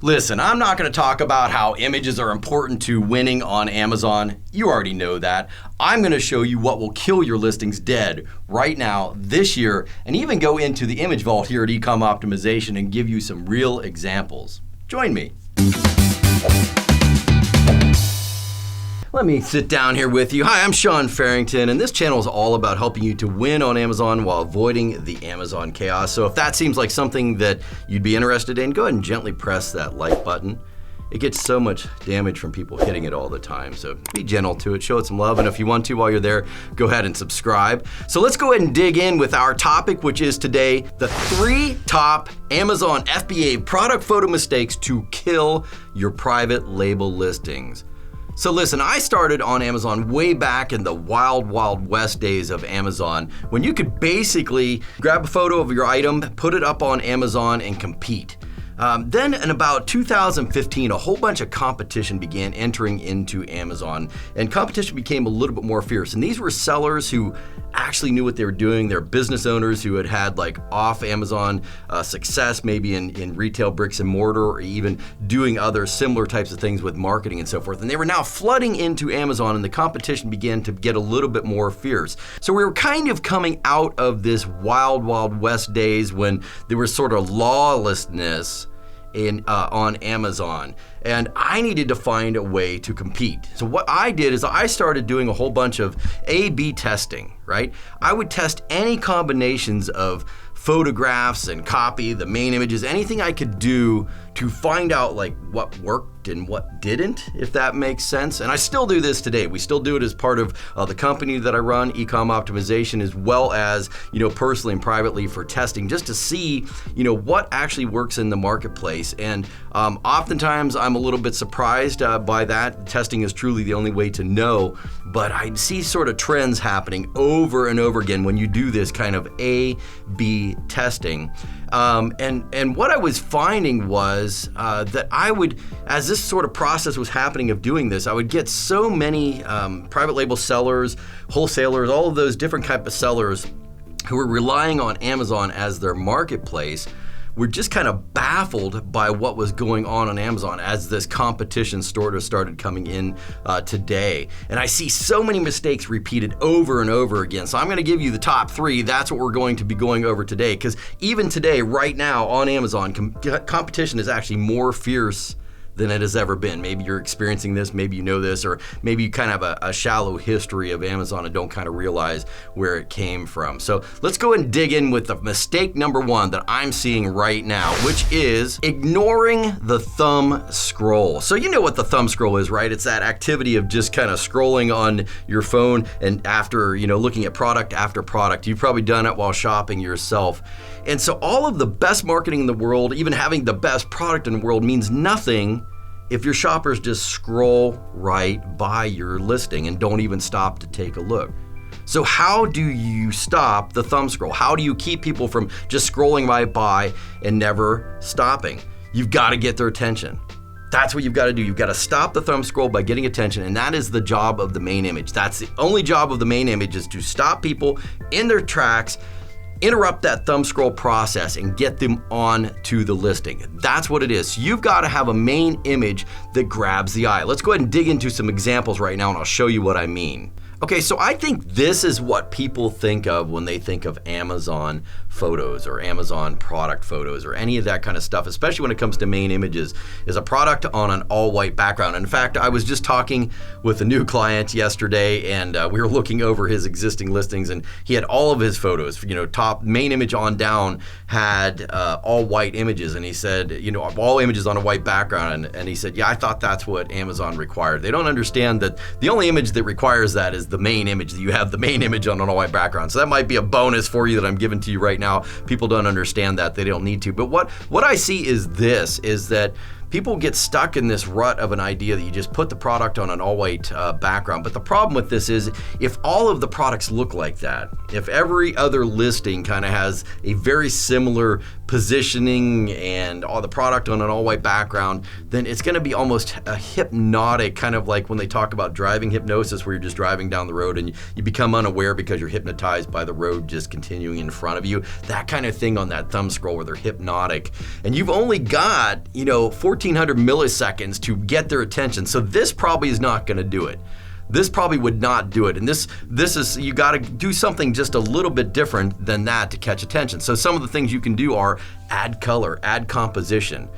Listen, I'm not going to talk about how images are important to winning on Amazon. You already know that. I'm going to show you what will kill your listings dead right now, this year, and even go into the image vault here at Ecom Optimization and give you some real examples. Join me. Let me sit down here with you. Hi, I'm Sean Farrington, and this channel is all about helping you to win on Amazon while avoiding the Amazon chaos. So if that seems like something that you'd be interested in, go ahead and gently press that like button. It gets so much damage from people hitting it all the time, so be gentle to it, show it some love, and if you want to while you're there, go ahead and subscribe. So let's go ahead and dig in with our topic, which is today, the 3 top Amazon FBA product photo mistakes to kill your private label listings. So listen, I started on Amazon way back in the wild, wild west days of Amazon, when you could basically grab a photo of your item, put it up on Amazon and compete. Then in about 2015, a whole bunch of competition began entering into Amazon, and competition became a little bit more fierce. And these were sellers who actually knew what they were doing. They're business owners who had had like off Amazon success, maybe in retail bricks and mortar, or even doing other similar types of things with marketing and so forth. And they were now flooding into Amazon, and the competition began to get a little bit more fierce. So we were kind of coming out of this wild, wild west days when there was sort of lawlessness on Amazon, and I needed to find a way to compete. So what I did is I started doing a whole bunch of A/B testing, right? I would test any combinations of photographs and copy, the main images, anything I could do to find out like what worked and what didn't, if that makes sense. And I still do this today. We still do it as part of the company that I run, Ecom Optimization, as well as, personally and privately for testing, just to see, what actually works in the marketplace. And oftentimes I'm a little bit surprised by that. Testing is truly the only way to know, but I see sort of trends happening over and over again when you do this kind of A/B testing. And what I was finding was that I would, as this sort of process was happening of doing this, I would get so many private label sellers, wholesalers, all of those different type of sellers who were relying on Amazon as their marketplace, were just kind of baffled by what was going on Amazon as this competition sort of started coming in today. And I see so many mistakes repeated over and over again. So I'm going to give you the top 3. That's what we're going to be going over today, because even today, right now on Amazon, competition is actually more fierce than it has ever been. Maybe you're experiencing this, maybe you know this, or maybe you kind of have a shallow history of Amazon and don't kind of realize where it came from. So let's go and dig in with the mistake number 1 that I'm seeing right now, which is ignoring the thumb scroll. So you know what the thumb scroll is, right? It's that activity of just kind of scrolling on your phone and after, looking at product after product. You've probably done it while shopping yourself. And so all of the best marketing in the world, even having the best product in the world, means nothing if your shoppers just scroll right by your listing and don't even stop to take a look. So how do you stop the thumb scroll? How do you keep people from just scrolling right by and never stopping? You've got to get their attention. That's what you've got to do. You've got to stop the thumb scroll by getting attention, and that is the job of the main image. That's the only job of the main image, is to stop people in their tracks, interrupt that thumb scroll process, and get them on to the listing. That's what it is. So you've got to have a main image that grabs the eye. Let's go ahead and dig into some examples right now, and I'll show you what I mean. Okay, so I think this is what people think of when they think of Amazon photos or Amazon product photos or any of that kind of stuff, especially when it comes to main images, is a product on an all-white background. In fact, I was just talking with a new client yesterday, and we were looking over his existing listings, and he had all of his photos, top main image on down had all white images, and he said, all images on a white background, and he said, yeah, I thought that's what Amazon required. They don't understand that the only image that requires that is the main image, that you have the main image on an all-white background. So that might be a bonus for you that I'm giving to you right now. People don't understand that. They don't need to. But what I see is that people get stuck in this rut of an idea that you just put the product on an all-white background. But the problem with this is, if all of the products look like that, if every other listing kind of has a very similar positioning and all the product on an all white background, then it's going to be almost a hypnotic, kind of like when they talk about driving hypnosis, where you're just driving down the road and you become unaware because you're hypnotized by the road just continuing in front of you. That kind of thing on that thumb scroll where they're hypnotic. And you've only got, 1,400 milliseconds to get their attention. So this probably is not going to do it. This probably would not do it. And this is, you got to do something just a little bit different than that to catch attention. So some of the things you can do are add color, add composition,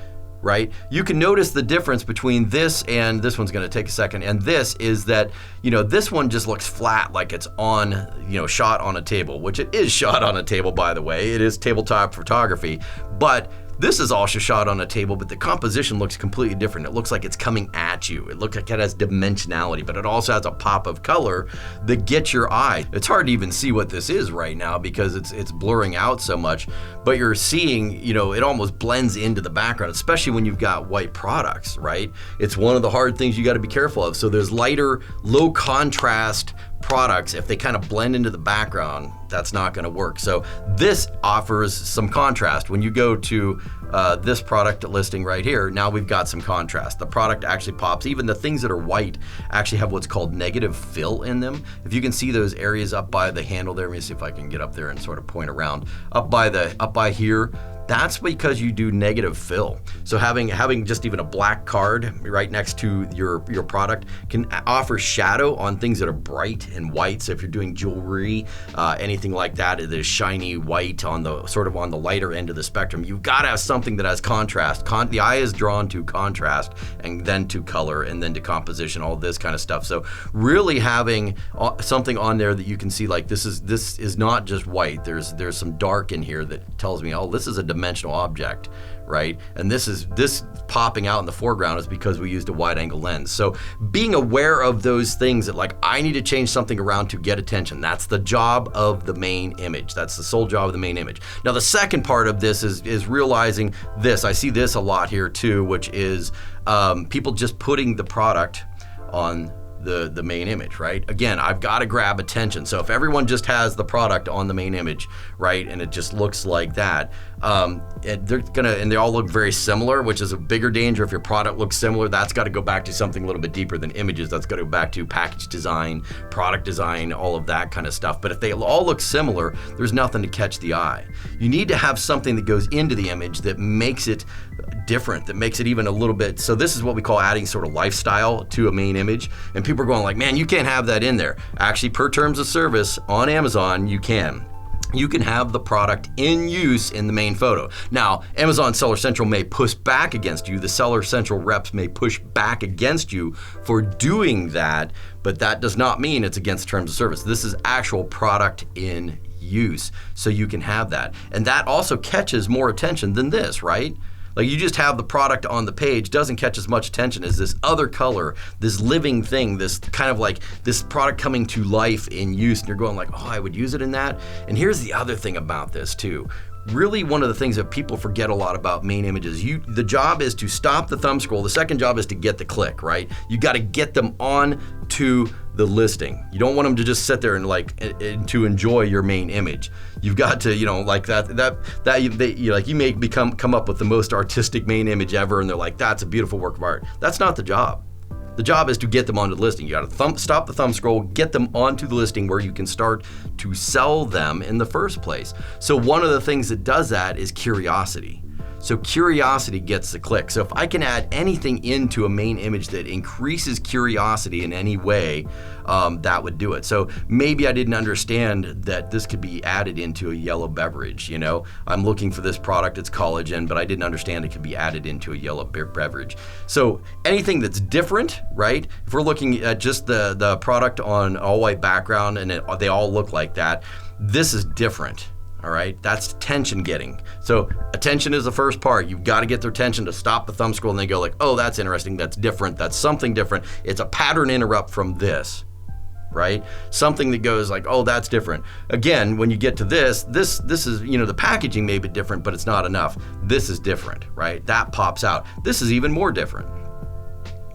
right? You can notice the difference between this and this one's going to take a second. And this is that, this one just looks flat, like it's on, shot on a table, which it is shot on a table, by the way. It is tabletop photography, but this is also shot on a table, but the composition looks completely different. It looks like it's coming at you. It looks like it has dimensionality, but it also has a pop of color that gets your eye. It's hard to even see what this is right now because it's blurring out so much, but you're seeing, it almost blends into the background, especially when you've got white products, right? It's one of the hard things you got to be careful of. So there's lighter, low contrast products, if they kind of blend into the background, that's not going to work. So this offers some contrast. When you go to this product listing right here, now we've got some contrast. The product actually pops. Even the things that are white actually have what's called negative fill in them. If you can see those areas up by the handle there, let me see if I can get up there and sort of point around. Up by here, that's because you do negative fill. So having just even a black card right next to your product can offer shadow on things that are bright and white. So if you're doing jewelry, anything like that, it is shiny white on the lighter end of the spectrum. You've got to have something that has contrast. The eye is drawn to contrast, and then to color, and then to composition, all this kind of stuff. So really having something on there that you can see, like this is not just white. There's some dark in here that tells me, oh, this is a dimensional object, right? And this popping out in the foreground is because we used a wide angle lens. So being aware of those things that, like, I need to change something around to get attention. That's the job of the main image. That's the sole job of the main image. Now the second part of this is realizing this. I see this a lot here too, which is people just putting the product on the main image, right? Again, I've got to grab attention. So if everyone just has the product on the main image, right, and it just looks like that, they all look very similar, which is a bigger danger. If your product looks similar, that's got to go back to something a little bit deeper than images. That's got to go back to package design, product design, all of that kind of stuff. But if they all look similar, there's nothing to catch the eye. You need to have something that goes into the image that makes it different, that makes it even a little bit. So this is what we call adding sort of lifestyle to a main image. And people are going like, man, you can't have that in there. Actually, per terms of service on Amazon, you can. You can have the product in use in the main photo. Now, Amazon Seller Central may push back against you. The Seller Central reps may push back against you for doing that, but that does not mean it's against terms of service. This is actual product in use, so you can have that. And that also catches more attention than this, right? Like, you just have the product on the page, doesn't catch as much attention as this other color, this living thing, this kind of like this product coming to life in use, and you're going like, oh, I would use it in that. And here's the other thing about this too. Really, one of the things that people forget a lot about main images, the job is to stop the thumb scroll. The second job is to get the click, right? You got to get them on to the listing. You don't want them to just sit there and to enjoy your main image. You've got to, like you may come up with the most artistic main image ever, and they're like, that's a beautiful work of art. That's not the job. The job is to get them onto the listing. You got to stop the thumb scroll, get them onto the listing where you can start to sell them in the first place. So one of the things that does that is curiosity. So curiosity gets the click. So if I can add anything into a main image that increases curiosity in any way, that would do it. So maybe I didn't understand that this could be added into a yellow beverage. I'm looking for this product, it's collagen, but I didn't understand it could be added into a yellow beverage. So anything that's different, right? If we're looking at just the product on all white background and they all look like that, this is different. All right, that's attention getting. So attention is the first part. You've got to get their attention to stop the thumb scroll, and they go like, oh, that's interesting, that's different, that's something different. It's a pattern interrupt from this, right? Something that goes like, oh, that's different. Again, when you get to this is, the packaging may be different, but it's not enough. This is different, right? That pops out. This is even more different,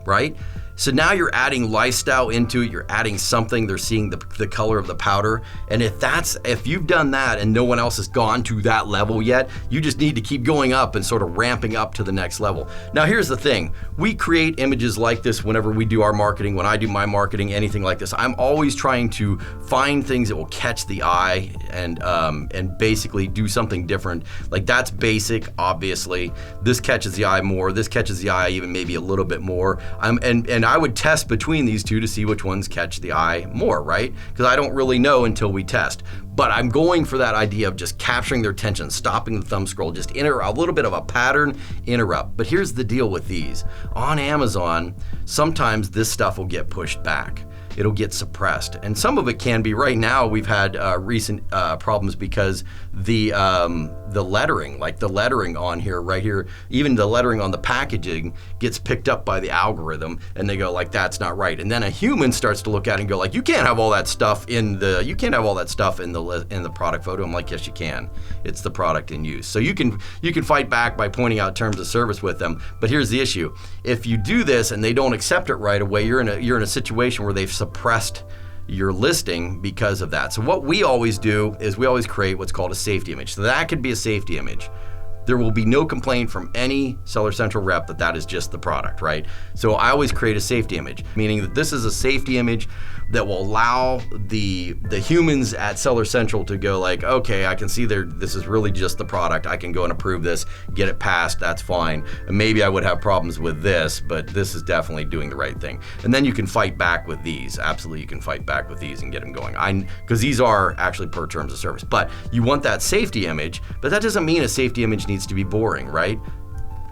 right? So now you're adding lifestyle into it, you're adding something, they're seeing the color of the powder. And if you've done that and no one else has gone to that level yet, you just need to keep going up and sort of ramping up to the next level. Now here's the thing, we create images like this whenever we do our marketing, when I do my marketing, anything like this. I'm always trying to find things that will catch the eye and basically do something different. Like that's basic, obviously. This catches the eye more, this catches the eye even maybe a little bit more. And I would test between these two to see which ones catch the eye more, right? Because I don't really know until we test. But I'm going for that idea of just capturing their attention, stopping the thumb scroll, just a little bit of a pattern interrupt. But here's the deal with these. On Amazon, sometimes this stuff will get pushed back. It'll get suppressed. And some of it can be. Right now, we've had recent problems because the lettering, like the lettering on here, right here, even the lettering on the packaging gets picked up by the algorithm, and they go like, that's not right. And then a human starts to look at it and go like, you can't have all that stuff in the product photo. I'm like, yes, you can. It's the product in use. So you can fight back by pointing out terms of service with them. But here's the issue: if you do this and they don't accept it right away, you're in a situation where they've suppressed your listing because of that. So what we always do is we always create what's called a safety image. So that could be a safety image. There will be no complaint from any Seller Central rep that is just the product, right? So I always create a safety image, meaning that this is a safety image that will allow the humans at Seller Central to go like, okay, I can see this is really just the product. I can go and approve this, get it passed, that's fine. And maybe I would have problems with this, but this is definitely doing the right thing. And then you can fight back with these. Absolutely, you can fight back with these and get them going. Because these are actually per terms of service. But you want that safety image, but that doesn't mean a safety image needs to be boring, right?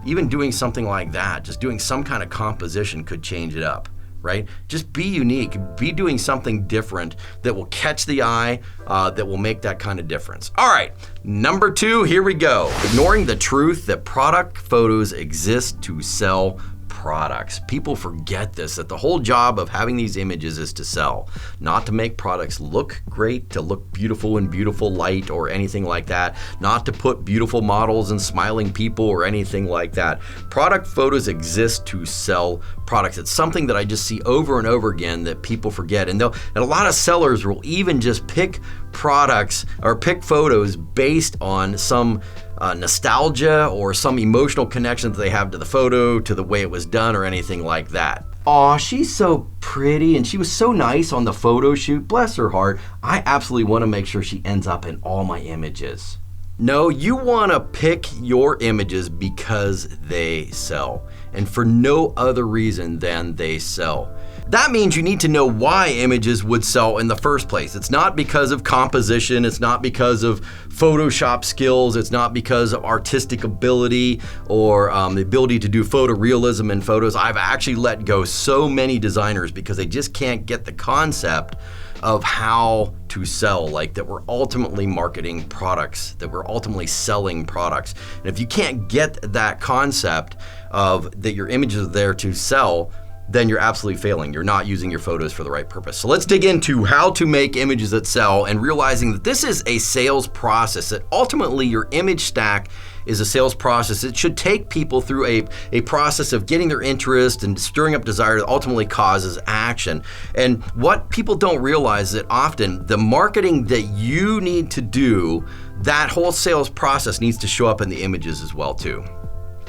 Even doing something like that, just doing some kind of composition could change it up, right? Just be unique, be doing something different that will catch the eye, that will make that kind of difference. All right, number 2, here we go. Ignoring the truth that product photos exist to sell products. People forget this, that the whole job of having these images is to sell, not to make products look great, to look beautiful in beautiful light or anything like that, not to put beautiful models and smiling people or anything like that. Product photos exist to sell products. It's something that I just see over and over again that people forget. And a lot of sellers will even just pick products or pick photos based on some nostalgia or some emotional connection that they have to the photo, to the way it was done, or anything like that. Aw, she's so pretty and she was so nice on the photo shoot, bless her heart. I absolutely want to make sure she ends up in all my images. No, you want to pick your images because they sell, and for no other reason than they sell. That means you need to know why images would sell in the first place. It's not because of composition, it's not because of Photoshop skills, it's not because of artistic ability or the ability to do photorealism in photos. I've actually let go so many designers because they just can't get the concept of how to sell, like that we're ultimately marketing products, that we're ultimately selling products. And if you can't get that concept of that your images are there to sell, then you're absolutely failing. You're not using your photos for the right purpose. So let's dig into how to make images that sell, and realizing that this is a sales process, that ultimately your image stack is a sales process. It should take people through a process of getting their interest and stirring up desire that ultimately causes action. And what people don't realize is that often the marketing that you need to do, that whole sales process needs to show up in the images as well too.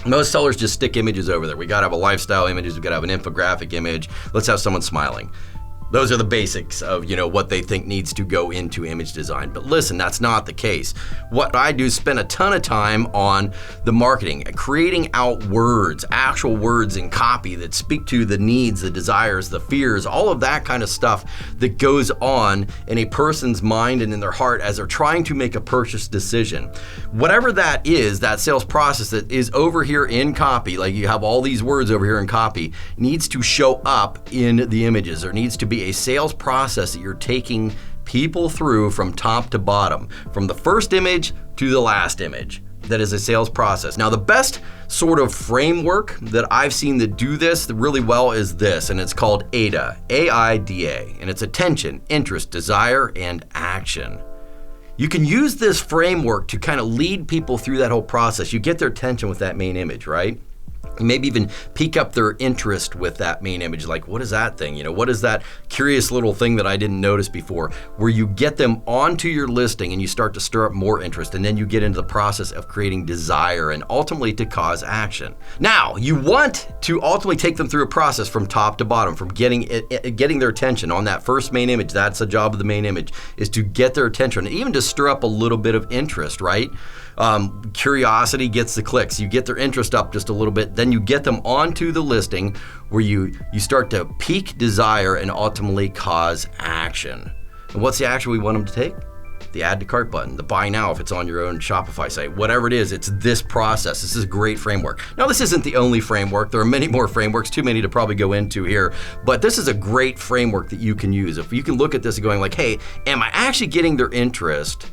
Most sellers just stick images over there. We gotta have a lifestyle image, we gotta have an infographic image, let's have someone smiling. Those are the basics of, what they think needs to go into image design. But listen, that's not the case. What I do is spend a ton of time on the marketing, creating out words, actual words in copy that speak to the needs, the desires, the fears, all of that kind of stuff that goes on in a person's mind and in their heart as they're trying to make a purchase decision. Whatever that is, that sales process that is over here in copy, like you have all these words over here in copy, needs to show up in the images. There needs to be a sales process that you're taking people through from top to bottom, from the first image to the last image. That is a sales process. Now, the best sort of framework that I've seen that do this really well is this, and it's called AIDA, A-I-D-A, and it's attention, interest, desire, and action. You can use this framework to kind of lead people through that whole process. You get their attention with that main image, right? Maybe even pique up their interest with that main image. Like, what is that thing? What is that curious little thing that I didn't notice before? Where you get them onto your listing and you start to stir up more interest, and then you get into the process of creating desire and ultimately to cause action. Now, you want to ultimately take them through a process from top to bottom, from getting their attention on that first main image. That's the job of the main image, is to get their attention and even to stir up a little bit of interest, right? Curiosity gets the clicks. You get their interest up just a little bit, then you get them onto the listing where you start to pique desire and ultimately cause action. And what's the action we want them to take? The add to cart button, the buy now if it's on your own Shopify site, whatever it is, it's this process. This is a great framework. Now, this isn't the only framework. There are many more frameworks, too many to probably go into here, but this is a great framework that you can use. If you can look at this and going like, hey, am I actually getting their interest?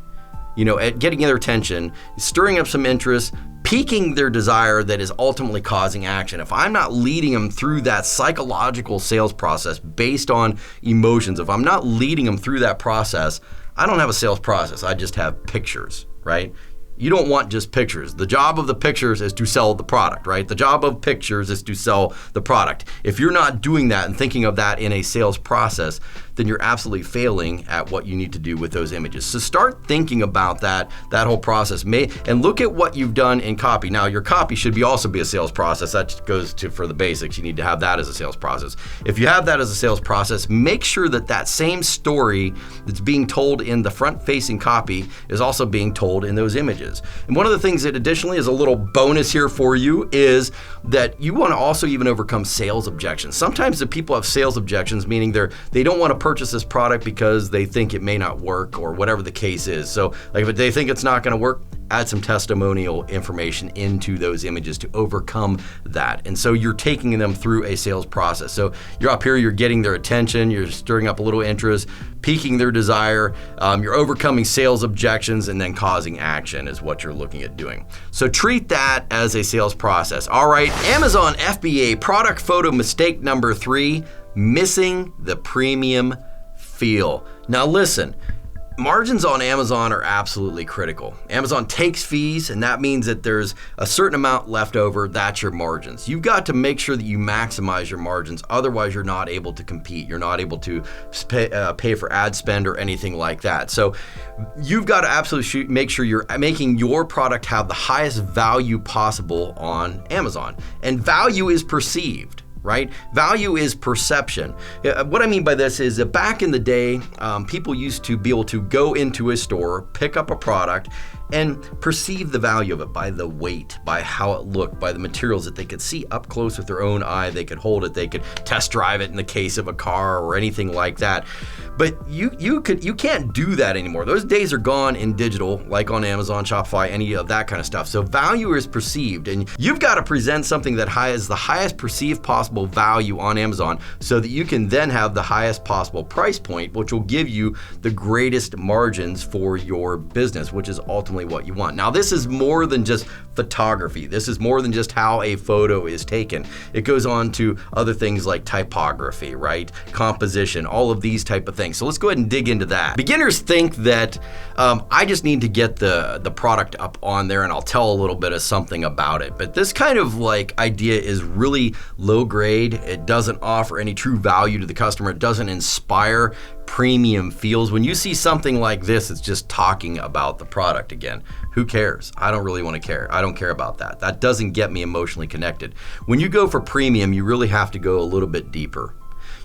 At getting their attention, stirring up some interest, piquing their desire that is ultimately causing action. If I'm not leading them through that psychological sales process based on emotions, if I'm not leading them through that process, I don't have a sales process. I just have pictures, right? You don't want just pictures. The job of the pictures is to sell the product, right? The job of pictures is to sell the product. If you're not doing that and thinking of that in a sales process, then you're absolutely failing at what you need to do with those images. So start thinking about that whole process. And look at what you've done in copy. Now, your copy should also be a sales process. That goes for the basics. You need to have that as a sales process. If you have that as a sales process, make sure that same story that's being told in the front-facing copy is also being told in those images. And one of the things that additionally is a little bonus here for you is that you want to also even overcome sales objections. Sometimes the people have sales objections, meaning they don't want to purchase this product because they think it may not work or whatever the case is. So like if they think it's not going to work, add some testimonial information into those images to overcome that. And so you're taking them through a sales process. So you're up here, you're getting their attention, you're stirring up a little interest, piquing their desire, you're overcoming sales objections, and then causing action is what you're looking at doing. So treat that as a sales process. All right, Amazon FBA product photo mistake number 3, missing the premium feel. Now listen, margins on Amazon are absolutely critical. Amazon takes fees, and that means that there's a certain amount left over. That's your margins. You've got to make sure that you maximize your margins. Otherwise, you're not able to compete. You're not able to pay for ad spend or anything like that. So you've got to absolutely make sure you're making your product have the highest value possible on Amazon. And value is perceived, right? Value is perception. What I mean by this is that back in the day, people used to be able to go into a store, pick up a product, and perceive the value of it by the weight, by how it looked, by the materials that they could see up close with their own eye. They could hold it, they could test drive it in the case of a car or anything like that. But you can't do that anymore. Those days are gone in digital, like on Amazon, Shopify, any of that kind of stuff. So value is perceived, and you've got to present something that has the highest perceived possible value on Amazon so that you can then have the highest possible price point, which will give you the greatest margins for your business, which is ultimately what you want. Now, this is more than just photography. This is more than just how a photo is taken. It goes on to other things like typography, right? Composition, all of these type of things. So let's go ahead and dig into that. Beginners think that I just need to get the product up on there and I'll tell a little bit of something about it. But this kind of like idea is really low grade. It doesn't offer any true value to the customer. It doesn't inspire premium feels. When you see something like this, it's just talking about the product again. Who cares? I don't really want to care. I don't care about that. That doesn't get me emotionally connected. When you go for premium, you really have to go a little bit deeper.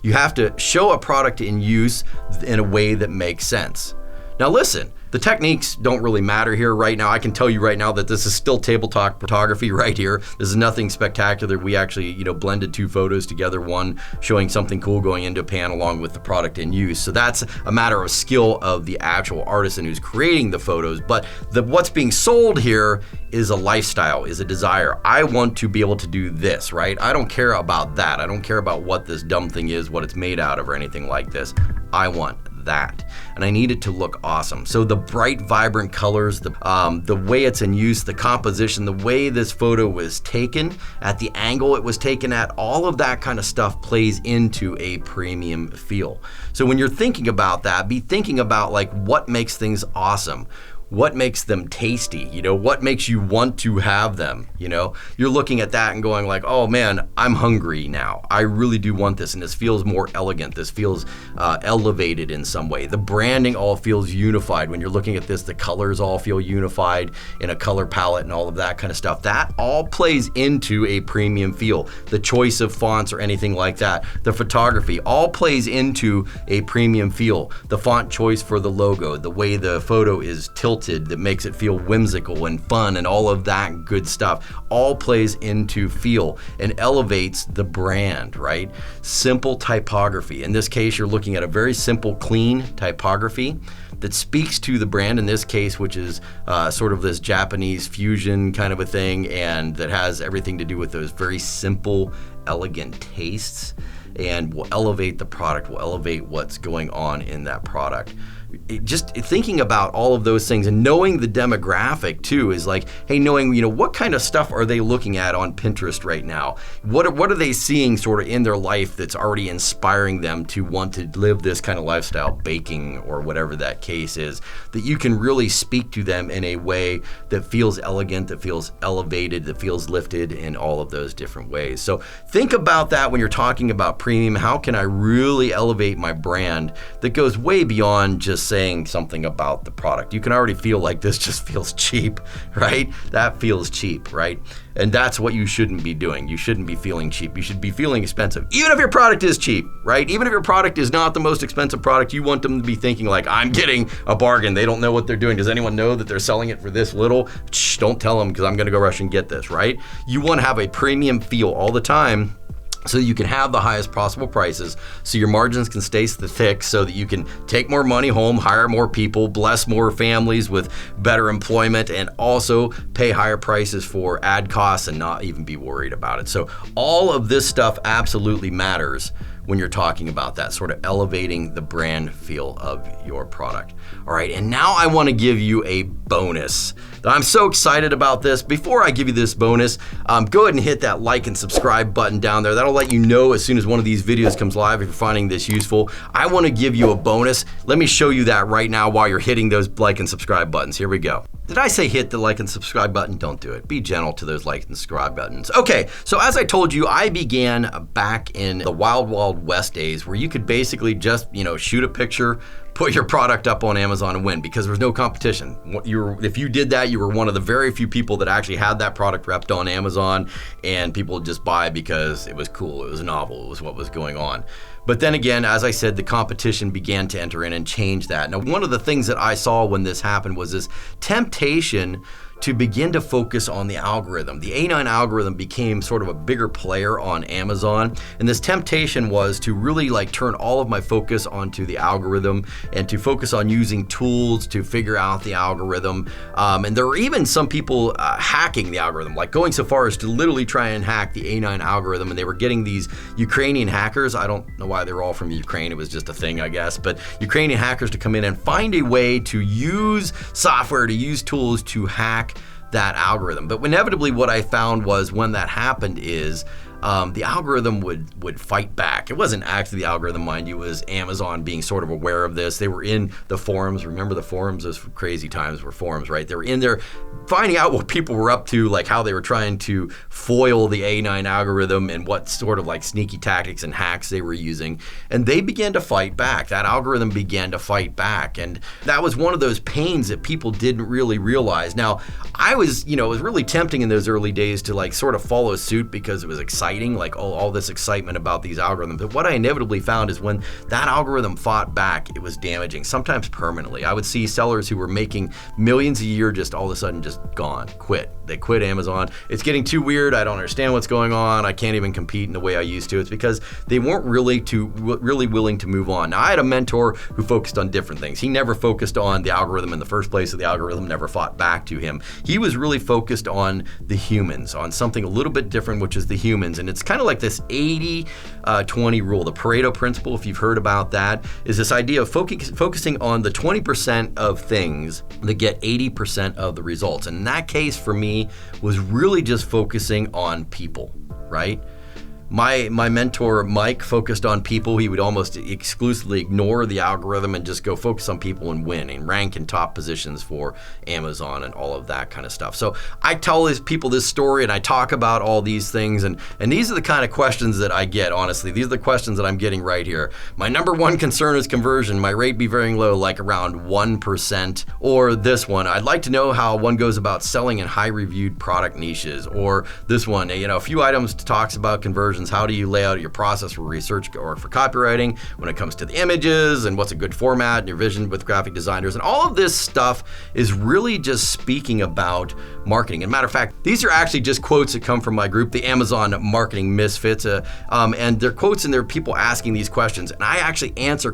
You have to show a product in use in a way that makes sense. Now listen, the techniques don't really matter here right now. I can tell you right now that this is still tabletop photography right here. This is nothing spectacular. We actually, blended two photos together, one showing something cool going into a pan along with the product in use. So that's a matter of skill of the actual artisan who's creating the photos. But what's being sold here is a lifestyle, is a desire. I want to be able to do this, right? I don't care about that. I don't care about what this dumb thing is, what it's made out of or anything like this. I want that, and I need it to look awesome. So the bright, vibrant colors, the way it's in use, the composition, the way this photo was taken, at the angle it was taken at, all of that kind of stuff plays into a premium feel. So when you're thinking about that, be thinking about like what makes things awesome. what makes them tasty? What makes you want to have them? You're looking at that and going like, oh man, I'm hungry now. I really do want this, and this feels more elegant. This feels elevated in some way. The branding all feels unified. When you're looking at this, the colors all feel unified in a color palette and all of that kind of stuff. That all plays into a premium feel. The choice of fonts or anything like that, the photography, all plays into a premium feel. The font choice for the logo, the way the photo is tilted that makes it feel whimsical and fun and all of that good stuff, all plays into feel and elevates the brand, right? Simple typography. In this case, you're looking at a very simple, clean typography that speaks to the brand in this case, which is sort of this Japanese fusion kind of a thing, and that has everything to do with those very simple, elegant tastes, and will elevate the product, will elevate what's going on in that product. Just thinking about all of those things and knowing the demographic too is like, hey, knowing, what kind of stuff are they looking at on Pinterest right now? What are they seeing sort of in their life that's already inspiring them to want to live this kind of lifestyle, baking or whatever that case is, that you can really speak to them in a way that feels elegant, that feels elevated, that feels lifted in all of those different ways. So think about that when you're talking about premium. How can I really elevate my brand that goes way beyond just saying something about the product? You can already feel like this just feels cheap, right? That feels cheap, right? And that's what you shouldn't be doing. You shouldn't be feeling cheap. You should be feeling expensive. Even if your product is cheap, right? Even if your product is not the most expensive product, you want them to be thinking like, I'm getting a bargain. They don't know what they're doing. Does anyone know that they're selling it for this little? Shh, don't tell them because I'm gonna go rush and get this, right? You wanna have a premium feel all the time, so you can have the highest possible prices, so your margins can stay thick, so that you can take more money home, hire more people, bless more families with better employment, and also pay higher prices for ad costs and not even be worried about it. So all of this stuff absolutely matters when you're talking about that, sort of elevating the brand feel of your product. All right, and now I want to give you a bonus. I'm so excited about this. Before I give you this bonus, go ahead and hit that like and subscribe button down there. That'll let you know as soon as one of these videos comes live if you're finding this useful. I want to give you a bonus. Let me show you that right now while you're hitting those like and subscribe buttons. Here we go. Did I say hit the like and subscribe button? Don't do it. Be gentle to those like and subscribe buttons. Okay, so as I told you, I began back in the Wild Wild West days where you could basically just, shoot a picture, put your product up on Amazon and win, because there was no competition. If you did that, you were one of the very few people that actually had that product repped on Amazon, and people would just buy because it was cool, it was novel, it was what was going on. But then again, as I said, the competition began to enter in and change that. Now, one of the things that I saw when this happened was this temptation to begin to focus on the algorithm. The A9 algorithm became sort of a bigger player on Amazon, and this temptation was to really turn all of my focus onto the algorithm and to focus on using tools to figure out the algorithm. And there were even some people hacking the algorithm, like going so far as to literally try and hack the A9 algorithm, and they were getting these Ukrainian hackers. I don't know why they were all from Ukraine, it was just a thing, I guess, but Ukrainian hackers to come in and find a way to use software, to use tools to hack that algorithm. But inevitably what I found was when that happened is the algorithm would fight back. It wasn't actually the algorithm, mind you, it was Amazon being sort of aware of this. They were in the forums. Remember the forums? Those crazy times were forums, right? They were in there finding out what people were up to, like how they were trying to foil the A9 algorithm and what sort of sneaky tactics and hacks they were using. And they began to fight back. That algorithm began to fight back. And that was one of those pains that people didn't really realize. Now, it was really tempting in those early days to sort of follow suit because it was exciting, all this excitement about these algorithms. But what I inevitably found is when that algorithm fought back, it was damaging, sometimes permanently. I would see sellers who were making millions a year just all of a sudden just gone, quit. They quit Amazon. It's getting too weird. I don't understand what's going on. I can't even compete in the way I used to. It's because they weren't really willing to move on. Now, I had a mentor who focused on different things. He never focused on the algorithm in the first place, so the algorithm never fought back to him. He was really focused on the humans, on something a little bit different, which is the humans. And it's kind of like this 80-20 rule. The Pareto principle, if you've heard about that, is this idea of focusing on the 20% of things that get 80% of the results. And in that case, for me, was really just focusing on people, right? My mentor, Mike, focused on people. He would almost exclusively ignore the algorithm and just go focus on people and win and rank in top positions for Amazon and all of that kind of stuff. So I tell these people this story and I talk about all these things, and these are the kind of questions that I get, honestly. These are the questions that I'm getting right here. My number one concern is conversion. My rate be very low, like around 1%. Or this one, I'd like to know how one goes about selling in high reviewed product niches. Or this one, a few items talks about conversion. How do you lay out your process for research or for copywriting when it comes to the images, and what's a good format and your vision with graphic designers? And all of this stuff is really just speaking about marketing. And matter of fact, these are actually just quotes that come from my group, the Amazon Marketing Misfits. And they're quotes and they're people asking these questions. And I actually answer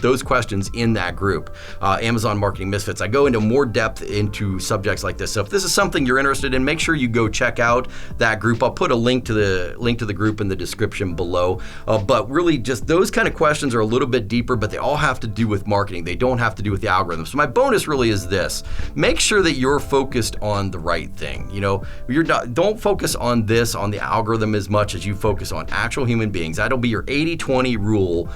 those questions in that group, Amazon Marketing Misfits. I go into more depth into subjects like this. So if this is something you're interested in, make sure you go check out that group. I'll put a link to the group in the description below. But really just those kind of questions are a little bit deeper, but they all have to do with marketing. They don't have to do with the algorithm. So my bonus really is this: make sure that you're focused on the right thing. Don't focus on the algorithm as much as you focus on actual human beings. That'll be your 80-20 rule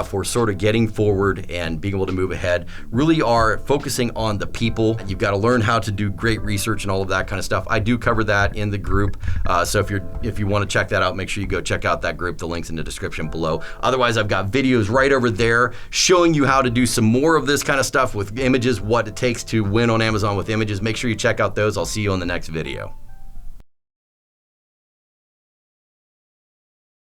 for sort of getting forward and being able to move ahead. Really are focusing on the people. You've got to learn how to do great research and all of that kind of stuff. I do cover that in the group. So if you want to check that out, make sure you go check out that group. The link's in the description below. Otherwise, I've got videos right over there showing you how to do some more of this kind of stuff with images, what it takes to win on Amazon with images. Make sure you check out those. I'll see you on the next video.